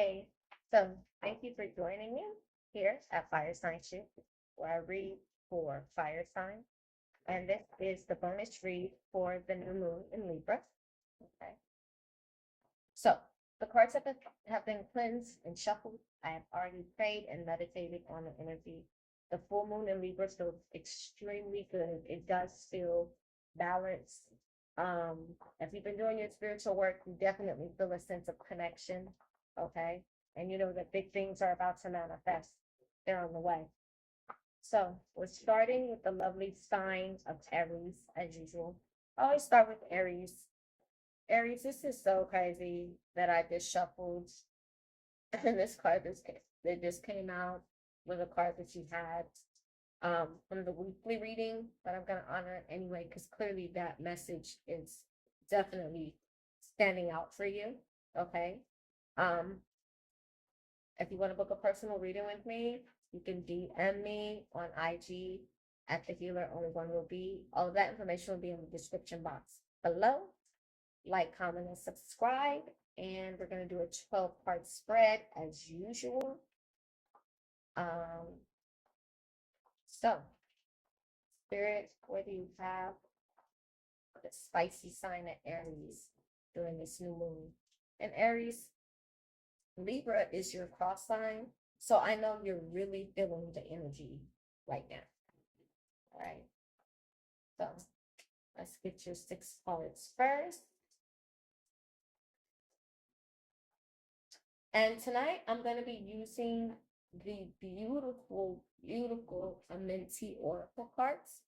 Hey, so thank you for joining me here at FireSignShit, where I read for fire sign. And this is the bonus read for the new moon in Libra. Okay. So the cards have been cleansed and shuffled. I have already prayed and meditated on the energy. The full moon in Libra feels extremely good. It does feel balanced. If you've been doing your spiritual work, you definitely feel a sense of connection. Okay. And you know that big things are about to manifest. They're on the way. So we're starting with the lovely sign of Aries as usual. I always start with Aries. Aries, this is so crazy that I just shuffled and this card just came out with a card that you had from the weekly reading, but I'm gonna honor it anyway because clearly that message is definitely standing out for you. Okay. Um, if you want to book a personal reading with me, you can DM me on IG at the healer only one will be. All of that information will be in the description box below. Like, comment, and subscribe. And we're going to do a 12-part spread as usual. So, Spirit, what do you have the spicy sign of Aries during this new moon? And Aries, Libra is your cross sign. So I know you're really feeling the energy right now. All right. So let's get your 6 cards first. And tonight I'm going to be using the beautiful, beautiful Amenti Oracle cards.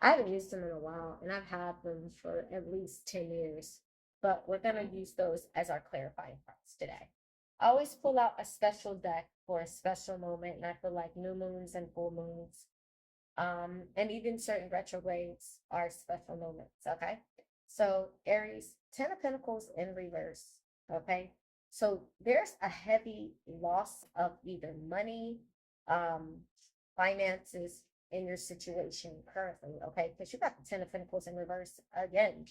I haven't used them in a while, and I've had them for at least 10 years. But we're going to use those as our clarifying cards today. I always pull out a special deck for a special moment, and I feel like new moons and full moons, and even certain retrogrades are special moments, okay? So Aries, 10 of Pentacles in reverse, okay? So there's a heavy loss of either money, finances in your situation currently, okay? Because you got the 10 of Pentacles in reverse again,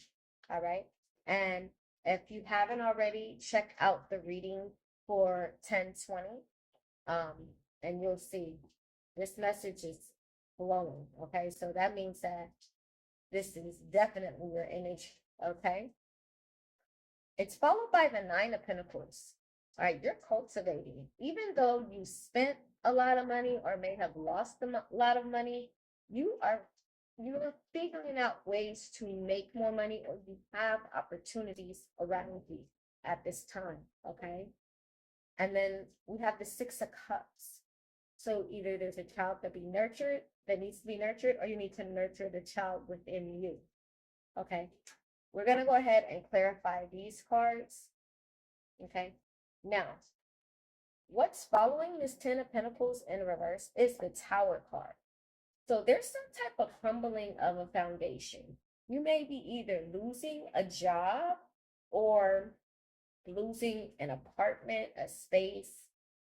all right? And if you haven't already, check out the reading for 1020, and you'll see this message is flowing, okay? So that means that this is definitely your energy, okay? It's followed by the 9 of Pentacles. All right, you're cultivating. Even though you spent a lot of money or may have lost a lot of money, you're figuring out ways to make more money, or you have opportunities around you at this time, okay? And then we have the 6 of Cups. So either there's a child that needs to be nurtured, or you need to nurture the child within you. Okay. We're going to go ahead and clarify these cards. Okay. Now, what's following this 10 of Pentacles in reverse is the Tower card. So there's some type of crumbling of a foundation. You may be either losing a job or losing an apartment, a space,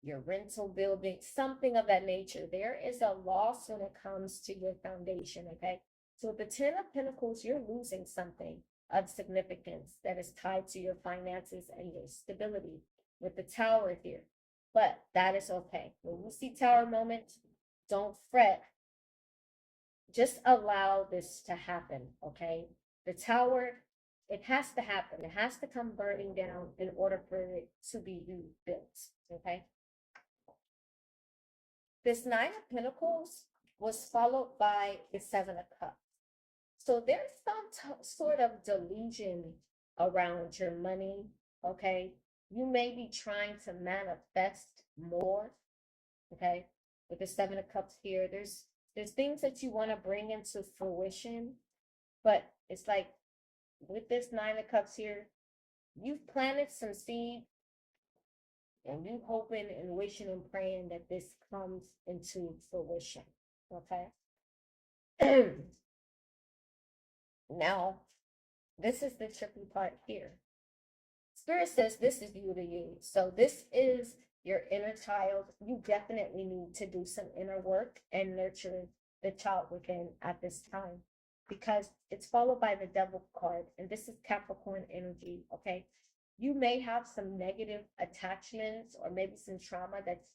your rental building, something of that nature. There is a loss when it comes to your foundation, okay? So with the 10 of Pentacles, you're losing something of significance that is tied to your finances and your stability with the Tower here. But that is okay. When you see Tower moment, don't fret. Just allow this to happen, okay? The Tower, it has to happen. It has to come burning down in order for it to be rebuilt, okay? This 9 of Pentacles was followed by the 7 of Cups. So there's some sort of delusion around your money, okay? You may be trying to manifest more, okay? With the 7 of Cups here, there's things that you want to bring into fruition, but it's like with this 9 of Cups here, you've planted some seed, and you hoping and wishing and praying that this comes into fruition, okay? Now, this is the tricky part here. Spirit says this is you to you. So this is your inner child. You definitely need to do some inner work and nurture the child within at this time, because it's followed by the Devil card, and this is Capricorn energy, okay? You may have some negative attachments or maybe some trauma that's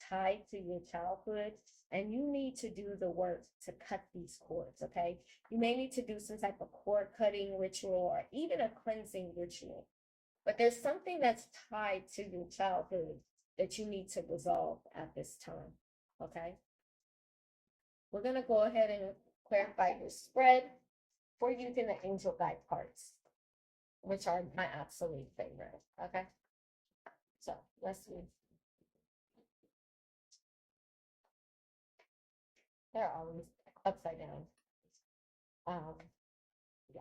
tied to your childhood, and you need to do the work to cut these cords, okay? You may need to do some type of cord cutting ritual or even a cleansing ritual. But there's something that's tied to your childhood that you need to resolve at this time, okay? We're going to go ahead and clarify your spread for using the angel guide cards, which are my absolute favorite, okay? So let's see. They're always upside down. Um, yeah.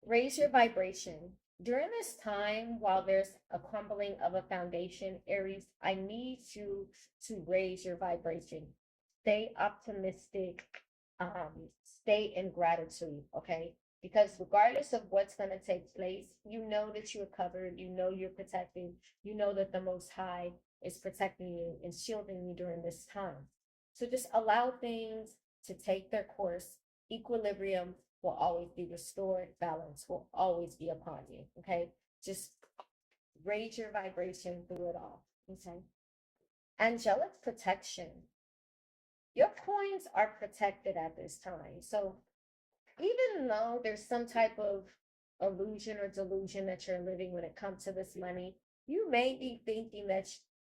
Raise your vibration. During this time, while there's a crumbling of a foundation, Aries, I need you to raise your vibration. Stay optimistic. Stay in gratitude, okay? Because regardless of what's going to take place, you know that you're covered, you know you're protected, you know that the Most High is protecting you and shielding you during this time. So just allow things to take their course. Equilibrium will always be restored. Balance will always be upon you. Okay. Just raise your vibration through it all. Okay. Angelic protection. Your coins are protected at this time. So even though there's some type of illusion or delusion that you're living when it comes to this money, you may be thinking that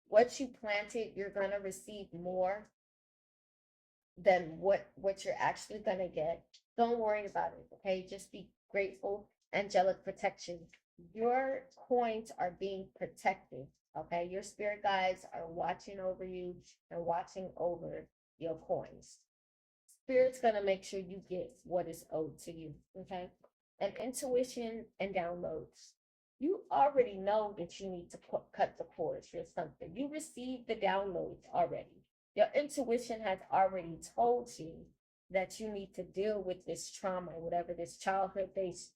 what you planted, you're going to receive more than what you're actually going to get. Don't worry about it, okay? Just be grateful. Angelic protection. Your coins are being protected, okay? Your spirit guides are watching over you and watching over your coins. Spirit's going to make sure you get what is owed to you, okay? And intuition and downloads. You already know that you need to cut the cords for something. You received the downloads already. Your intuition has already told you that you need to deal with this trauma, whatever this childhood based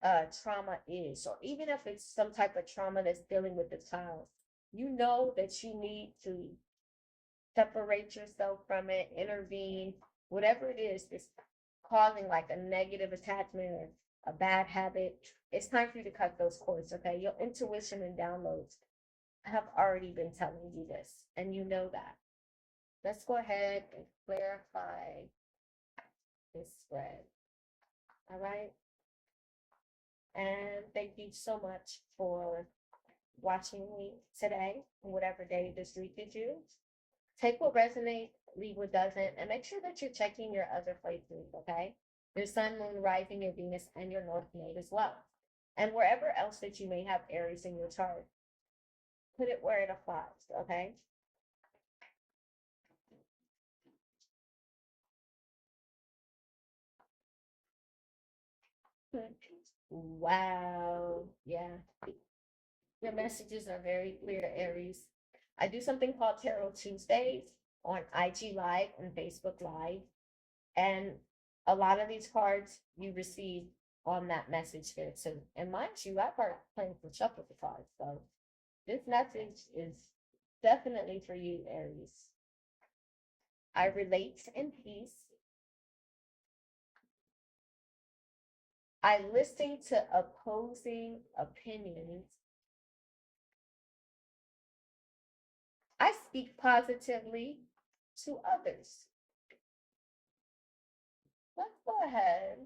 trauma is, or even if it's some type of trauma that's dealing with the child. You know that you need to separate yourself from it, intervene, whatever it is that's causing like a negative attachment or a bad habit. It's time for you to cut those cords, okay? Your intuition and downloads have already been telling you this, and you know that. Let's go ahead and clarify this spread. All right. And thank you so much for watching me today, whatever day this week is you. Take what resonates, leave what doesn't, and make sure that you're checking your other places, okay? Your sun, moon, rising, your Venus, and your North Node as well. And wherever else that you may have Aries in your chart, put it where it applies, okay? Wow. Yeah. Your messages are very clear, Aries. I do something called Tarot Tuesdays on IG Live and Facebook Live. And a lot of these cards you receive on that message there too. And mind you, I've already playing for shuffle the cards. So this message is definitely for you, Aries. I relate in peace. I listen to opposing opinions. I speak positively to others. Let's go ahead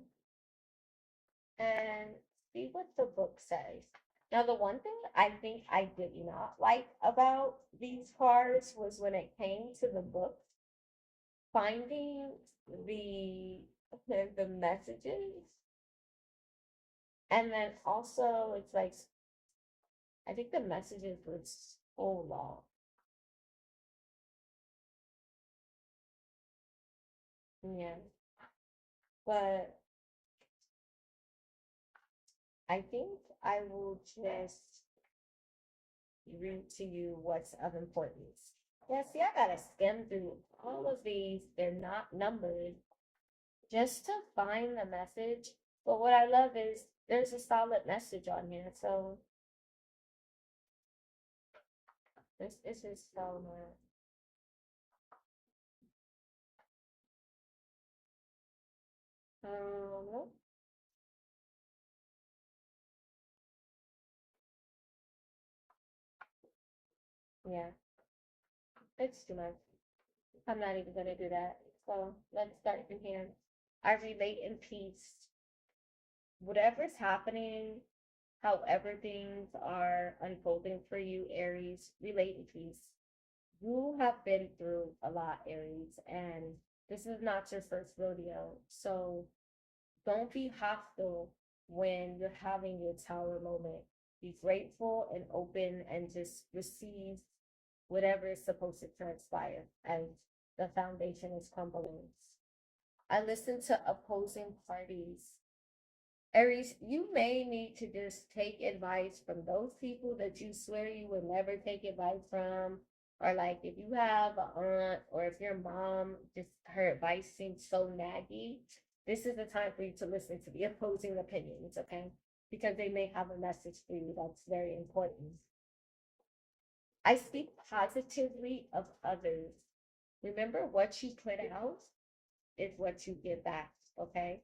and see what the book says. Now, the one thing I think I did not like about these cards was when it came to the book, finding the the messages, and then also it's like I think the messages were so long. Yeah, but I think I will just read to you what's of importance. Yeah, see, I gotta skim through all of these. They're not numbered just to find the message. But what I love is there's a solid message on here. So this is so nice. Um, Yeah, it's too much. I'm not even gonna do that. So let's start from here. I relate in peace. Whatever's happening, however things are unfolding for you, Aries, relate in peace. You have been through a lot, Aries, and this is not your first rodeo. So don't be hostile when you're having your tower moment. Be grateful and open and just receive whatever is supposed to transpire as the foundation is crumbling. I listen to opposing parties. Aries, you may need to just take advice from those people that you swear you would never take advice from. Or like if you have an aunt or if your mom just her advice seems so naggy, this is the time for you to listen to the opposing opinions, okay? Because they may have a message for you that's very important. I speak positively of others. Remember, what you put out is what you get back, okay?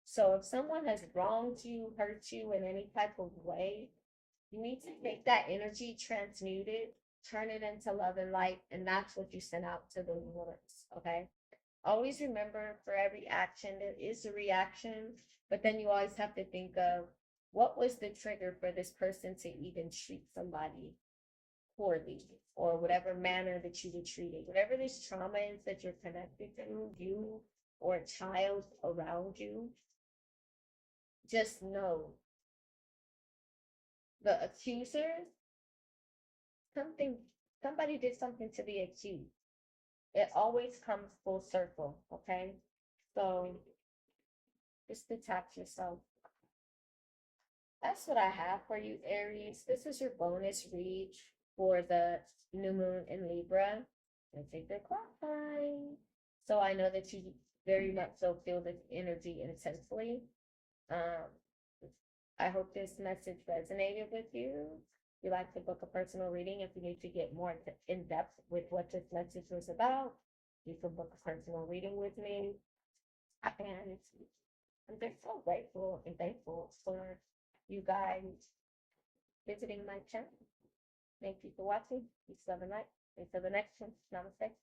So if someone has wronged you, hurt you in any type of way, you need to take that energy, transmute it, turn it into love and light, and that's what you send out to the universe, okay? Always remember, for every action, there is a reaction, but then you always have to think of what was the trigger for this person to even treat somebody poorly, or whatever manner that you were treated. Whatever this trauma is that you're connected to, you or a child around you, just know the accuser, something, somebody did something to the accused. It always comes full circle, okay? So just detach yourself. That's what I have for you, Aries. This is your bonus read for the new moon in Libra. And take the clock line. So I know that you very much so feel this energy intensely. Um, I hope this message resonated with you. If you like to book a personal reading, if you need to get more in depth with what this message was about, you can book a personal reading with me. And I'm just so grateful and thankful for you guys visiting my channel. Thank you for watching. Peace, love, and light. Until the next one. Namaste.